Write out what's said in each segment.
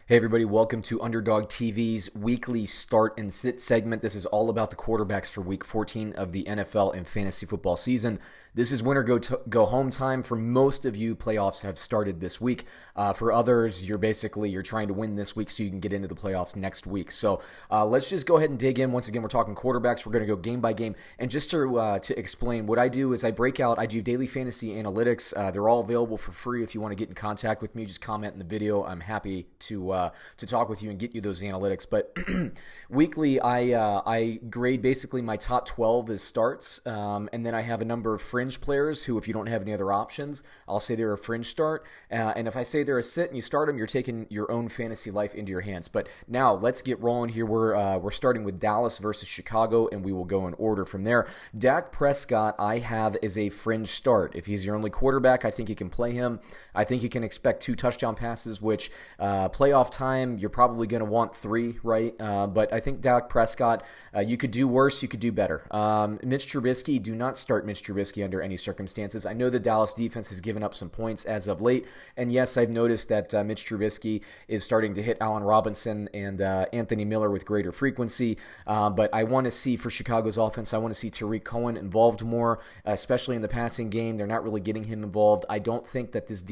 Hey everybody, welcome to Underdog TV's weekly start and sit segment. This is all about the quarterbacks for week 14 of the NFL and fantasy football season. This is winner go home time. For most of you, playoffs have started this week. For others, you're trying to win this week so you can get into the playoffs next week. So let's just go ahead and dig in. Once again, we're talking quarterbacks. We're going to go game by game. And just to explain, what I do is I do daily fantasy analytics. They're all available for free. If you want to get in contact with me, just comment in the video. I'm happy to talk with you and get you those analytics. But weekly, I grade basically my top 12 as starts, and then I have a number of fringe players who, if you don't have any other options, I'll say they're a fringe start. And if I say they're a sit and you start them, you're taking your own fantasy life into your hands. But now let's get rolling here. We're starting with Dallas versus Chicago, and we will go in order from there. Dak Prescott, I have as a fringe start. If he's your only quarterback, I think you can play him. I think you can expect 2 touchdown passes, which playoff time, you're probably going to want 3, right? But I think Dak Prescott, you could do worse, you could do better. Mitch Trubisky, do not start Mitch Trubisky under any circumstances. I know the Dallas defense has given up some points as of late, and yes, I've noticed that Mitch Trubisky is starting to hit Allen Robinson and Anthony Miller with greater frequency, but I want to see for Chicago's offense, I want to see Tariq Cohen involved more, especially in the passing game. They're not really getting him involved. I don't think that this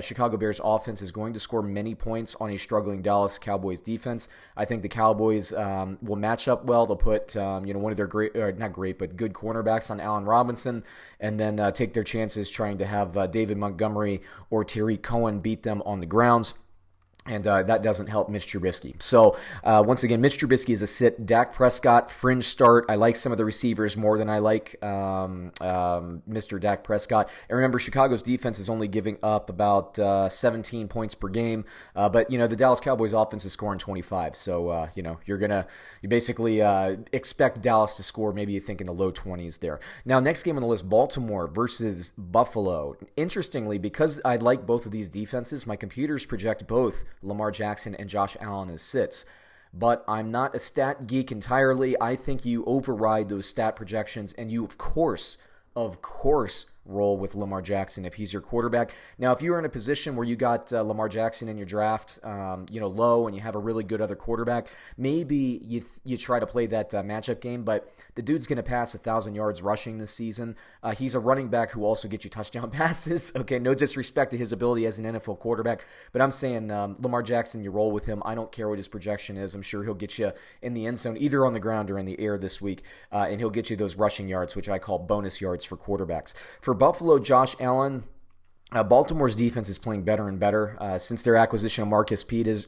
Chicago Bears offense is going to score many points on a struggling Dallas Cowboys defense. I think the Cowboys will match up well. They'll put one of their good cornerbacks on Allen Robinson, and then take their chances trying to have David Montgomery or Tariq Cohen beat them on the grounds. And that doesn't help Mitch Trubisky. So, once again, Mitch Trubisky is a sit. Dak Prescott, fringe start. I like some of the receivers more than I like Mr. Dak Prescott. And remember, Chicago's defense is only giving up about 17 points per game. But the Dallas Cowboys offense is scoring 25. So, you basically expect Dallas to score, maybe you think in the low 20s there. Now, next game on the list, Baltimore versus Buffalo. Interestingly, because I like both of these defenses, my computers project both Lamar Jackson and Josh Allen as sits. But I'm not a stat geek entirely. I think you override those stat projections, and you, of course, roll with Lamar Jackson if he's your quarterback. Now, if you're in a position where you got Lamar Jackson in your draft, low, and you have a really good other quarterback, maybe you try to play that matchup game. But the dude's going to pass 1,000 yards rushing this season. He's a running back who also gets you touchdown passes. Okay, no disrespect to his ability as an NFL quarterback, but I'm saying Lamar Jackson, you roll with him. I don't care what his projection is. I'm sure he'll get you in the end zone, either on the ground or in the air this week, and he'll get you those rushing yards, which I call bonus yards for quarterbacks. For Buffalo, Josh Allen, Baltimore's defense is playing better and better since their acquisition of Marcus Peters,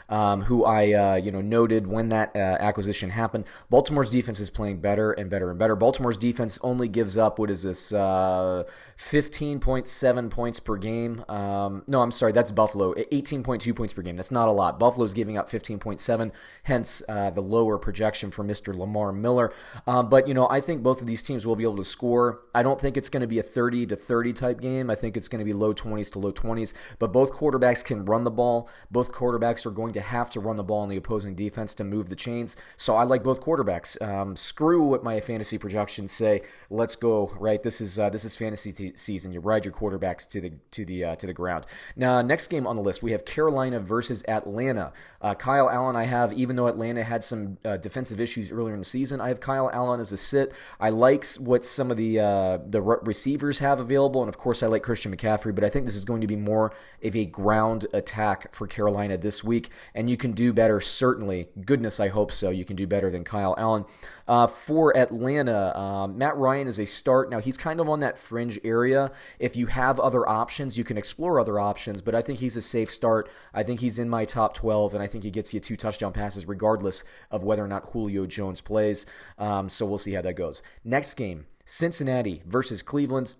who I noted when that acquisition happened. Baltimore's defense is playing better and better and better. Baltimore's defense only gives up 15.7 points per game. No, I'm sorry, that's Buffalo. 18.2 points per game. That's not a lot. Buffalo's giving up 15.7, hence the lower projection for Mr. Lamar Miller. But I think both of these teams will be able to score. I don't think it's going to be a 30-30 type game. I think it's going to be low 20s to low 20s, but both quarterbacks can run the ball. Both quarterbacks are going to have to run the ball in the opposing defense to move the chains. So I like both quarterbacks. Screw what my fantasy projections say. Let's go, right? This is fantasy season. You ride your quarterbacks to the ground. Now, next game on the list, we have Carolina versus Atlanta. Kyle Allen, I have, even though Atlanta had some defensive issues earlier in the season, I have Kyle Allen as a sit. I like what some of the receivers have available, and of course I like Christian McCaffrey, but I think this is going to be more of a ground attack for Carolina this week, and you can do better, certainly. Goodness, I hope so. You can do better than Kyle Allen. For Atlanta, Matt Ryan is a start. Now, he's kind of on that fringe area. If you have other options, you can explore other options, but I think he's a safe start. I think he's in my top 12, and I think he gets you 2 touchdown passes regardless of whether or not Julio Jones plays. So we'll see how that goes. Next game, Cincinnati versus Cleveland.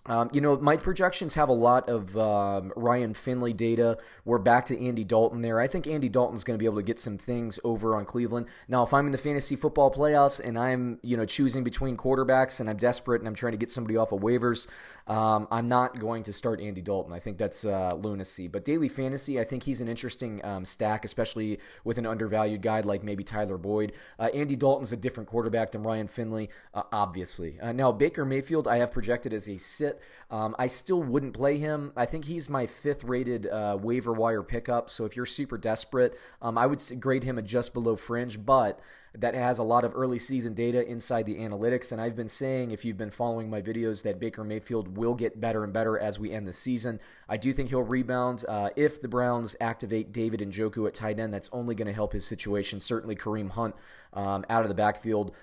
My projections have a lot of Ryan Finley data. We're back to Andy Dalton there. I think Andy Dalton's going to be able to get some things over on Cleveland. Now, if I'm in the fantasy football playoffs and I'm, choosing between quarterbacks and I'm desperate and I'm trying to get somebody off of waivers, I'm not going to start Andy Dalton. I think that's lunacy. But daily fantasy, I think he's an interesting stack, especially with an undervalued guy like maybe Tyler Boyd. Andy Dalton's a different quarterback than Ryan Finley, obviously. Now, Baker Mayfield, I have projected as a sit. sit. I still wouldn't play him. I think he's my 5th rated waiver wire pickup. So if you're super desperate, I would grade him at just below fringe, but that has a lot of early season data inside the analytics. And I've been saying, if you've been following my videos, that Baker Mayfield will get better and better as we end the season. I do think he'll rebound. If the Browns activate David Njoku at tight end, that's only going to help his situation. Certainly Kareem Hunt out of the backfield,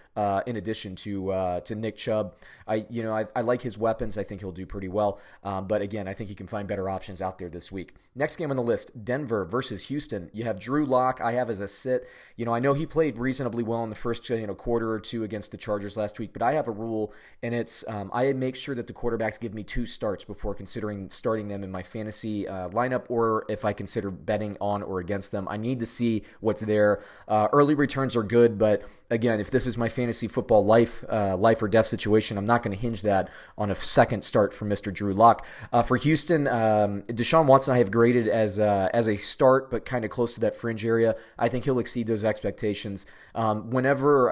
in addition to Nick Chubb. I like his weapons. I think he'll do pretty well. But again, I think he can find better options out there this week. Next game on the list, Denver versus Houston. You have Drew Lock. I have as a sit. I know he played reasonably well in the first quarter or two against the Chargers last week, but I have a rule, and it's I make sure that the quarterbacks give me 2 starts before considering starting them in my fantasy lineup, or if I consider betting on or against them. I need to see what's there. Early returns are good, but again, if this is my fantasy football life or death situation, I'm not going to hinge that on a second start for Mr. Drew Lock. For Houston, Deshaun Watson I have graded as a start, but kind of close to that fringe area. I think he'll exceed those expectations. Whenever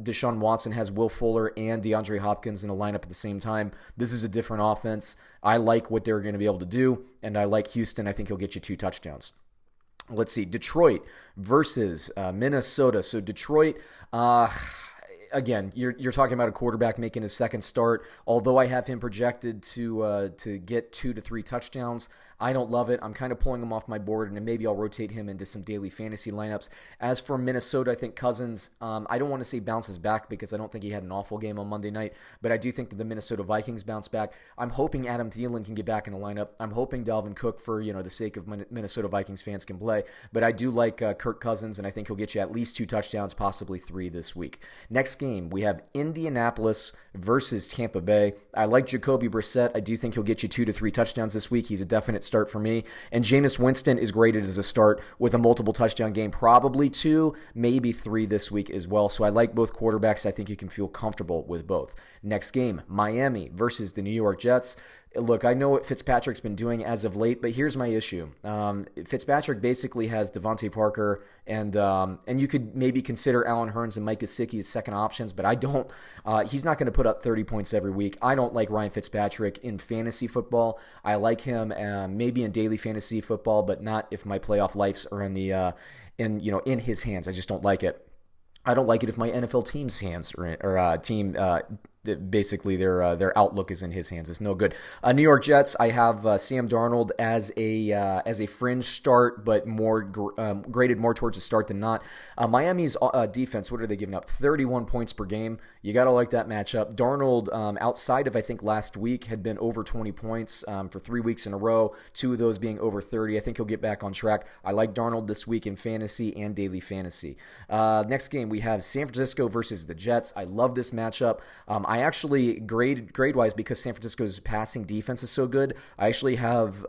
Deshaun Watson has Will Fuller and DeAndre Hopkins in the lineup at the same time, this is a different offense. I like what they're going to be able to do, and I like Houston. I think he'll get you 2 touchdowns. Let's see, Detroit versus Minnesota. So Detroit, again, you're talking about a quarterback making his second start. Although I have him projected to get 2 to 3 touchdowns, I don't love it. I'm kind of pulling him off my board, and maybe I'll rotate him into some daily fantasy lineups. As for Minnesota, I think Cousins, I don't want to say bounces back because I don't think he had an awful game on Monday night, but I do think that the Minnesota Vikings bounce back. I'm hoping Adam Thielen can get back in the lineup. I'm hoping Dalvin Cook, for the sake of Minnesota Vikings fans, can play. But I do like Kirk Cousins, and I think he'll get you at least 2 touchdowns, possibly 3 this week. Next game, we have Indianapolis versus Tampa Bay. I like Jacoby Brissett. I do think he'll get you 2 to 3 touchdowns this week. He's a definite start for me. And Jameis Winston is graded as a start with a multiple touchdown game, probably 2, maybe 3 this week as well. So I like both quarterbacks. I think you can feel comfortable with both. Next game, Miami versus the New York Jets. Look, I know what Fitzpatrick's been doing as of late, but here's my issue. Fitzpatrick basically has Devontae Parker, and you could maybe consider Allen Hurns and Mike Gesicki as second options, but I don't. He's not going to put up 30 points every week. I don't like Ryan Fitzpatrick in fantasy football. I like him maybe in daily fantasy football, but not if my playoff lives are in his hands. I just don't like it. I don't like it if my NFL team's hands basically their outlook is in his hands. It's no good. New York Jets, I have Sam Darnold as a fringe start, but more graded more towards a start than not. Miami's defense, what are they giving up? 31 points per game. You got to like that matchup. Darnold, outside of I think last week, had been over 20 points for 3 weeks in a row, 2 of those being over 30. I think he'll get back on track. I like Darnold this week in fantasy and daily fantasy. Next game, we have San Francisco versus the Jets. I love this matchup. I actually, grade-wise, because San Francisco's passing defense is so good, I actually have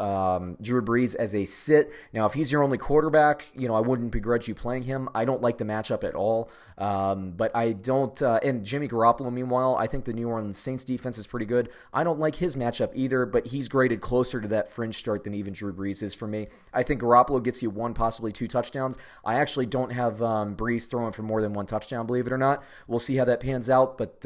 Drew Brees as a sit. Now, if he's your only quarterback, I wouldn't begrudge you playing him. I don't like the matchup at all. But I don't, and Jimmy Garoppolo, meanwhile, I think the New Orleans Saints defense is pretty good. I don't like his matchup either, but he's graded closer to that fringe start than even Drew Brees is for me. I think Garoppolo gets you 1, possibly 2 touchdowns. I actually don't have Brees throwing for more than 1 touchdown, believe it or not. We'll see how that pans out, but,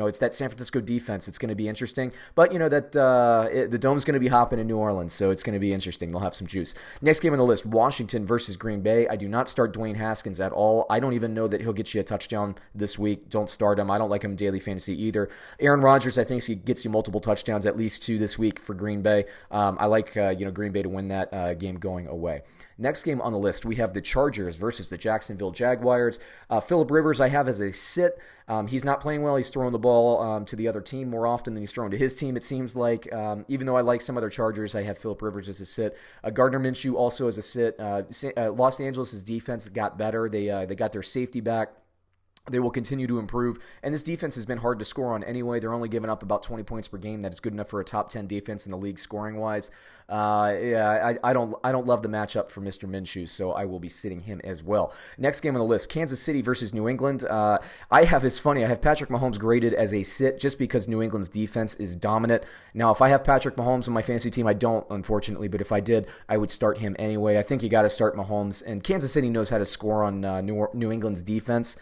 it's that San Francisco defense. It's going to be interesting, but the Dome's going to be hopping in New Orleans, so it's going to be interesting. They'll have some juice. Next game on the list, Washington versus Green Bay. I do not start Dwayne Haskins at all. I don't even know that he'll get you a touchdown this week. Don't start him. I don't like him in daily fantasy either. Aaron Rodgers, I think he gets you multiple touchdowns, at least 2 this week for Green Bay. I like Green Bay to win that game going away. Next game on the list, we have the Chargers versus the Jacksonville Jaguars. Phillip Rivers I have as a sit. He's not playing well. He's throwing the ball to the other team more often than he's throwing to his team, it seems like. Even though I like some other Chargers, I have Phillip Rivers as a sit. Gardner Minshew also as a sit. Los Angeles' defense got better. They got their safety back. They will continue to improve, and this defense has been hard to score on anyway. They're only giving up about 20 points per game. That is good enough for a top 10 defense in the league scoring-wise. I don't love the matchup for Mr. Minshew, so I will be sitting him as well. Next game on the list, Kansas City versus New England. I have Patrick Mahomes graded as a sit just because New England's defense is dominant. Now, if I have Patrick Mahomes on my fantasy team, I don't, unfortunately, but if I did, I would start him anyway. I think you got to start Mahomes, and Kansas City knows how to score on New England's defense.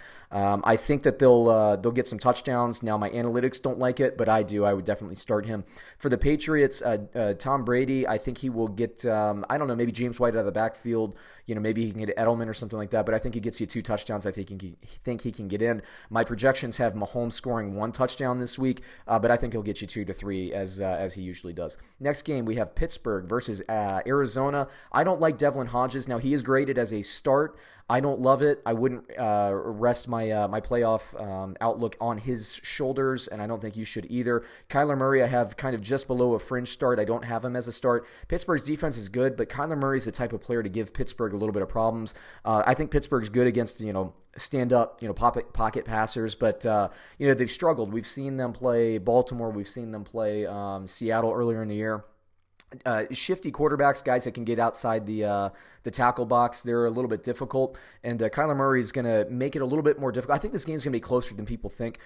I think that they'll get some touchdowns. Now, my analytics don't like it, but I do. I would definitely start him. For the Patriots, Tom Brady, I think he will get, I don't know, maybe James White out of the backfield. Maybe he can get Edelman or something like that, but I think he gets you 2 touchdowns. I think he can get in. My projections have Mahomes scoring 1 touchdown this week, but I think he'll get you 2 to 3 as he usually does. Next game, we have Pittsburgh versus Arizona. I don't like Devlin Hodges. Now, he is graded as a start. I don't love it. I wouldn't rest my playoff outlook on his shoulders, and I don't think you should either. Kyler Murray, I have kind of just below a fringe start. I don't have him as a start. Pittsburgh's defense is good, but Kyler Murray is the type of player to give Pittsburgh a little bit of problems. I think Pittsburgh's good against stand-up, pocket passers, but they've struggled. We've seen them play Baltimore. We've seen them play Seattle earlier in the year. Shifty quarterbacks, guys that can get outside the tackle box, they're a little bit difficult, and Kyler Murray is going to make it a little bit more difficult. I think this game is going to be closer than people think.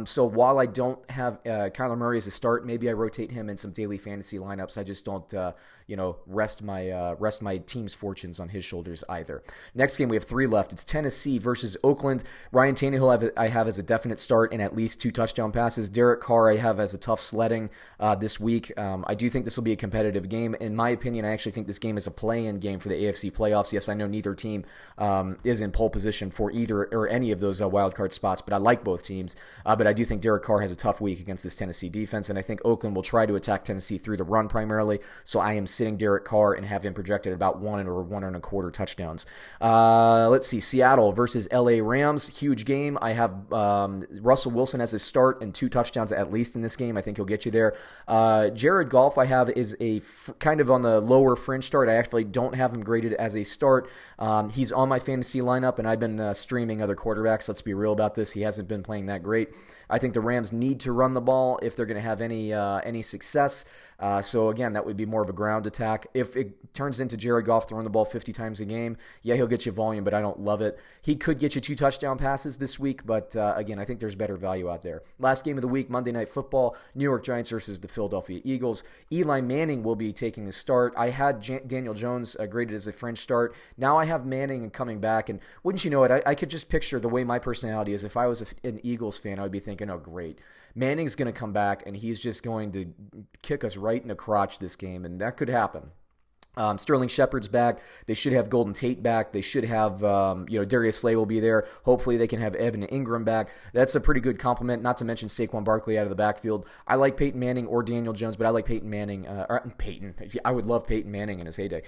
So while I don't have Kyler Murray as a start, maybe I rotate him in some daily fantasy lineups. I just don't rest my team's fortunes on his shoulders either. Next game, we have 3 left. It's Tennessee versus Oakland. Ryan Tannehill I have as a definite start and at least 2 touchdown passes. Derek Carr I have as a tough sledding this week. I do think this will be a competitive game. In my opinion, I actually think this game is a play-in game for the AFC playoffs. Yes, I know neither team is in pole position for either or any of those wild card spots, but I like both teams. But I do think Derek Carr has a tough week against this Tennessee defense, and I think Oakland will try to attack Tennessee through the run primarily. So I am sitting Derek Carr and have him projected about 1 or 1.25 touchdowns. Let's see, Seattle versus LA Rams, huge game. I have Russell Wilson as a start and 2 touchdowns at least in this game. I think he'll get you there. Jared Goff I have is a kind of on the lower fringe start. I actually don't have him graded as a start. He's on my fantasy lineup, and I've been streaming other quarterbacks. Let's be real about this. He hasn't been playing that great. I think the Rams need to run the ball if they're going to have any success. So again, that would be more of a ground attack. If it turns into Jared Goff throwing the ball 50 times a game, yeah, he'll get you volume, but I don't love it. He could get you 2 touchdown passes this week, but again, I think there's better value out there. Last game of the week, Monday Night Football, New York Giants versus the Philadelphia Eagles. Eli Manning will be taking the start. I had Daniel Jones graded as a fringe start. Now I have Manning coming back, and wouldn't you know it, I could just picture the way my personality is. If I was an Eagles fan, I would be thinking, oh, great. Manning's going to come back, and he's just going to kick us right in the crotch this game, and that could happen. Sterling Shepard's back. They should have Golden Tate back. They should have, Darius Slay will be there. Hopefully they can have Evan Ingram back. That's a pretty good compliment, not to mention Saquon Barkley out of the backfield. I like Peyton Manning or Daniel Jones, but I like Peyton Manning. I would love Peyton Manning in his heyday.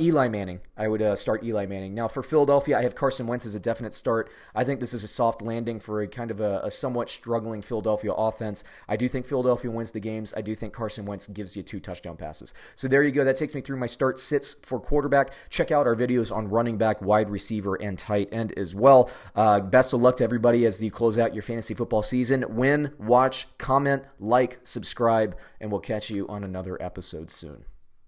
Eli Manning. I would start Eli Manning. Now for Philadelphia, I have Carson Wentz as a definite start. I think this is a soft landing for a kind of a somewhat struggling Philadelphia offense. I do think Philadelphia wins the games. I do think Carson Wentz gives you 2 touchdown passes. So there you go. That takes me through my start sits for quarterback. Check out our videos on running back, wide receiver, and tight end as well. Best of luck to everybody as you close out your fantasy football season. Win, watch, comment, like, subscribe, and we'll catch you on another episode soon.